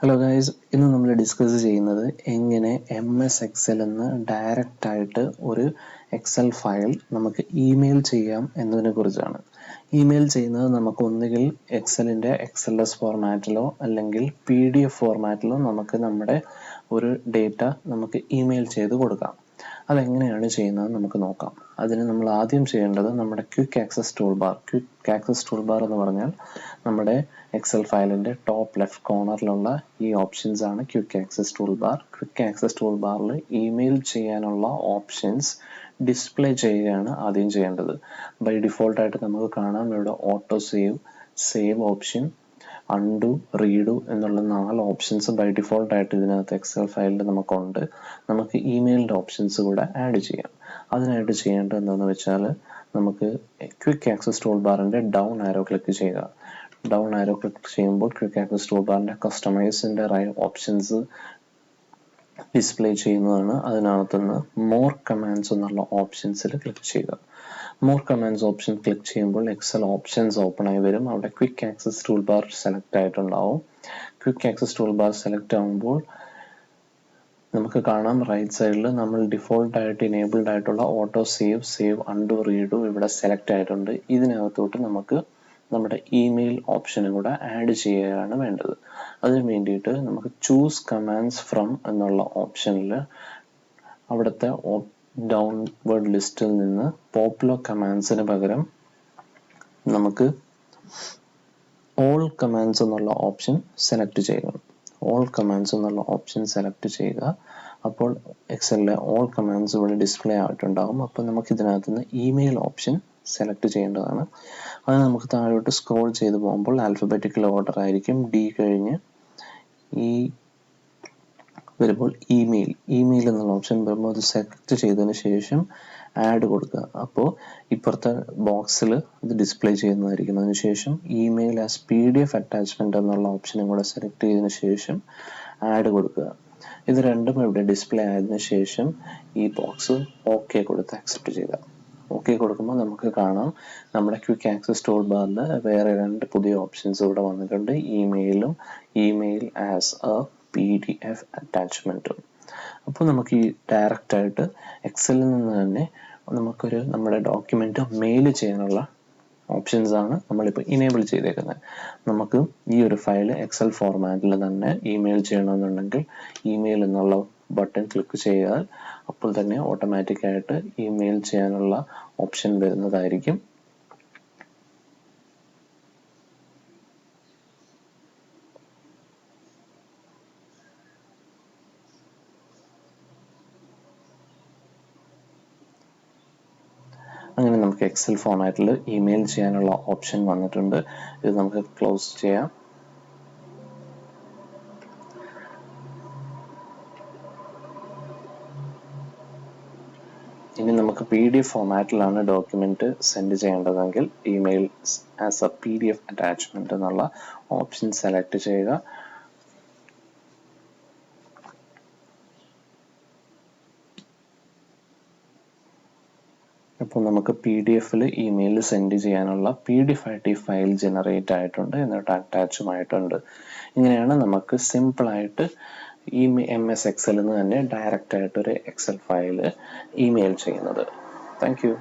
Hello guys, ഇന്ന് നമ്മൾ discuss ചെയ്യുന്നത് എങ്ങനെ MS Excel എന്ന് ഡയറക്റ്റ് ആയിട്ട് ഒരു എക്സൽ ഫയൽ നമുക്ക് ഇമെയിൽ ചെയ്യാം എന്നതിനെ കുറിച്ചാണ്. ഇമെയിൽ ചെയ്യുന്നത് നമുക്ക് ഒന്നുകിൽ എക്സലിൻ്റെ XLS ഫോർമാറ്റിലോ അല്ലെങ്കിൽ PDF ഫോർമാറ്റിലോ നമുക്ക് നമ്മുടെ ഒരു ഡേറ്റ നമുക്ക് ഇമെയിൽ ചെയ്ത് കൊടുക്കാം. അതെങ്ങനെയാണ് ചെയ്യുന്നത് നമുക്ക് നോക്കാം. അതിന് നമ്മൾ ആദ്യം ചെയ്യേണ്ടത് നമ്മുടെ ക്വിക്ക് ആക്സസ് ടൂൾ ബാർ എന്ന് പറഞ്ഞാൽ നമ്മുടെ എക്സൽ ഫയലിൻ്റെ ടോപ്പ് ലെഫ്റ്റ് കോർണറിലുള്ള ഈ ഓപ്ഷൻസ് ആണ് quick access tool bar. Quick access tool ബാറിൽ ഇമെയിൽ ചെയ്യാനുള്ള ഓപ്ഷൻസ് ഡിസ്പ്ലേ ചെയ്യുകയാണ് ആദ്യം ചെയ്യേണ്ടത്. ബൈ ഡിഫോൾട്ടായിട്ട് നമുക്ക് കാണാം ഇവിടെ auto save option, undo, redo എന്നുള്ള 4 ഓപ്ഷൻസ് ബൈ ഡിഫോൾട്ടായിട്ട് ഇതിനകത്ത് എക്സൽ ഫയലിൽ നമുക്കുണ്ട്. നമുക്ക് ഇമെയിലിൻ്റെ ഓപ്ഷൻസ് കൂടെ ആഡ് ചെയ്യാം. അതിനായിട്ട് ചെയ്യേണ്ടത് എന്താണെന്ന് വെച്ചാൽ നമുക്ക് ക്വിക്ക് ആക്സസ് ടൂൾ ബാറിൻ്റെ ഡൗൺ ആരോ ക്ലിക്ക് ചെയ്യുക. ഡൗൺ ആരോ ക്ലിക്ക് ചെയ്യുമ്പോൾ ക്വിക്ക് ആക്സസ് ടൂൾ ബാറിൻ്റെ കസ്റ്റമൈസിൻ്റെ ഓപ്ഷൻസ് ഡിസ്പ്ലേ ചെയ്യുന്നതാണ്. അതിനകത്തുനിന്ന് മോർ കമാൻഡ്സ് എന്നുള്ള ഓപ്ഷൻസിൽ ക്ലിക്ക് ചെയ്യുക. മോർ കമാൻഡ്സ് ഓപ്ഷൻ ക്ലിക്ക് ചെയ്യുമ്പോൾ എക്സൽ ഓപ്ഷൻസ് ഓപ്പൺ ആയി വരും. അവിടെ quick access tool bar select ആയിട്ടുണ്ടാവും. Quick access tool bar select ആകുമ്പോൾ നമുക്ക് കാണാം റൈറ്റ് സൈഡിൽ നമ്മൾ ഡിഫോൾട്ടായിട്ട് ഇനേബിൾഡ് ആയിട്ടുള്ള ഓട്ടോ സേവ്, അൺഡു, റീഡു ഇവിടെ സെലക്ട് ആയിട്ടുണ്ട്. ഇതിനകത്തോട്ട് നമുക്ക് നമ്മുടെ ഇമെയിൽ ഓപ്ഷനും കൂടെ ആഡ് ചെയ്യുകയാണ് വേണ്ടത്. അതിന് വേണ്ടിയിട്ട് നമുക്ക് ചൂസ് കമാൻഡ്സ് ഫ്രം എന്നുള്ള ഓപ്ഷനിൽ അവിടുത്തെ ഡൗൺവേർഡ് ലിസ്റ്റിൽ നിന്ന് പോപ്പുലർ കമാൻഡ്സിന് പകരം നമുക്ക് ഓൾ കമാൻഡ്സ് എന്നുള്ള ഓപ്ഷൻ സെലക്ട് ചെയ്യുക. ഓൾ കമാൻഡ്സ് എന്നുള്ള ഓപ്ഷൻ സെലക്ട് ചെയ്യുക. അപ്പോൾ എക്സലിലെ ഓൾ കമാൻഡ്സ് ഇവിടെ ഡിസ്പ്ലേ ആയിട്ടുണ്ടാകും. അപ്പോൾ നമുക്ക് ഇതിനകത്ത് നിന്ന് ഇമെയിൽ ഓപ്ഷൻ സെലക്ട് ചെയ്യേണ്ടതാണ്. അത് നമുക്ക് താഴോട്ട് സ്ക്രോൾ ചെയ്ത് പോകുമ്പോൾ ആൽഫബറ്റിക്കൽ ഓർഡർ ആയിരിക്കും. ഡി കഴിഞ്ഞ് ഈ വരുമ്പോൾ ഇമെയിൽ എന്നുള്ള ഓപ്ഷൻ വരുമ്പോൾ അത് സെലക്ട് ചെയ്തതിന് ശേഷം ആഡ് കൊടുക്കുക. അപ്പോൾ ഇപ്പുറത്തെ ബോക്സിൽ ഇത് ഡിസ്പ്ലേ ചെയ്യുന്നതായിരിക്കും. അതിനുശേഷം ഇമെയിൽ ആസ് PDF അറ്റാച്ച്മെന്റ് എന്നുള്ള ഓപ്ഷനും കൂടെ സെലക്ട് ചെയ്തതിന് ശേഷം ആഡ് കൊടുക്കുക. ഇത് രണ്ടും ഇവിടെ ഡിസ്പ്ലേ ആയതിനു ശേഷം ഈ ബോക്സ് ഓക്കെ കൊടുത്ത് ആക്സെപ്റ്റ് ചെയ്യുക. ഓക്കെ കൊടുക്കുമ്പോൾ നമുക്ക് കാണാം നമ്മുടെ ക്വിക്ക് ആക്സസ് ടൂൾ ബാറിൽ വേറെ 2 പുതിയ ഓപ്ഷൻസ് ഇവിടെ വന്നിട്ടുണ്ട്. Email as a PDF അറ്റാച്ച്മെൻറ്റും. അപ്പോൾ നമുക്ക് ഈ ഡയറക്റ്റായിട്ട് എക്സലിൽ നിന്ന് തന്നെ നമ്മുടെ ഡോക്യുമെൻ്റ് മെയിൽ ചെയ്യാനുള്ള ഓപ്ഷൻസ് ആണ് നമ്മളിപ്പോൾ ഇനേബിൾ ചെയ്തേക്കുന്നത്. നമുക്ക് ഈ ഒരു ഫയൽ എക്സൽ ഫോർമാറ്റിൽ തന്നെ ഇമെയിൽ ചെയ്യണമെന്നുണ്ടെങ്കിൽ ഇമെയിൽ എന്നുള്ള ബട്ടൺ ക്ലിക്ക് ചെയ്താൽ അപ്പോൾ തന്നെ ഓട്ടോമാറ്റിക്കായിട്ട് ഇമെയിൽ ചെയ്യാനുള്ള ഓപ്ഷൻ വരുന്നതായിരിക്കും. അങ്ങനെ നമുക്ക് എക്സൽ ഫോർമാറ്റിൽ ഇമെയിൽ ചെയ്യാനുള്ള ഓപ്ഷൻ വന്നിട്ടുണ്ട്. ഇത് നമുക്ക് ക്ലോസ് ചെയ്യാം. ഇനി നമുക്ക് PDF ഫോർമാറ്റിലാണ് ഡോക്യുമെന്റ് സെൻഡ് ചെയ്യേണ്ടതെങ്കിൽ email as a PDF attachment എന്നുള്ള ഓപ്ഷൻ സെലക്ട് ചെയ്യുക. അപ്പോൾ നമുക്ക് PDF-ൽ ഇമെയിൽ സെൻഡ് ചെയ്യാനുള്ള PDF ആയിട്ട് ഈ ഫയൽ ജനറേറ്റ് ആയിട്ടുണ്ട്, എന്നിട്ട് അറ്റാച്ചുമായിട്ടുണ്ട്. ഇങ്ങനെയാണ് നമുക്ക് സിമ്പിളായിട്ട് MS Excel നിന്ന് തന്നെ ഡയറക്റ്റ് ആയിട്ടൊരു എക്സൽ ഫയൽ ഇമെയിൽ ചെയ്യുന്നത്. Thank you.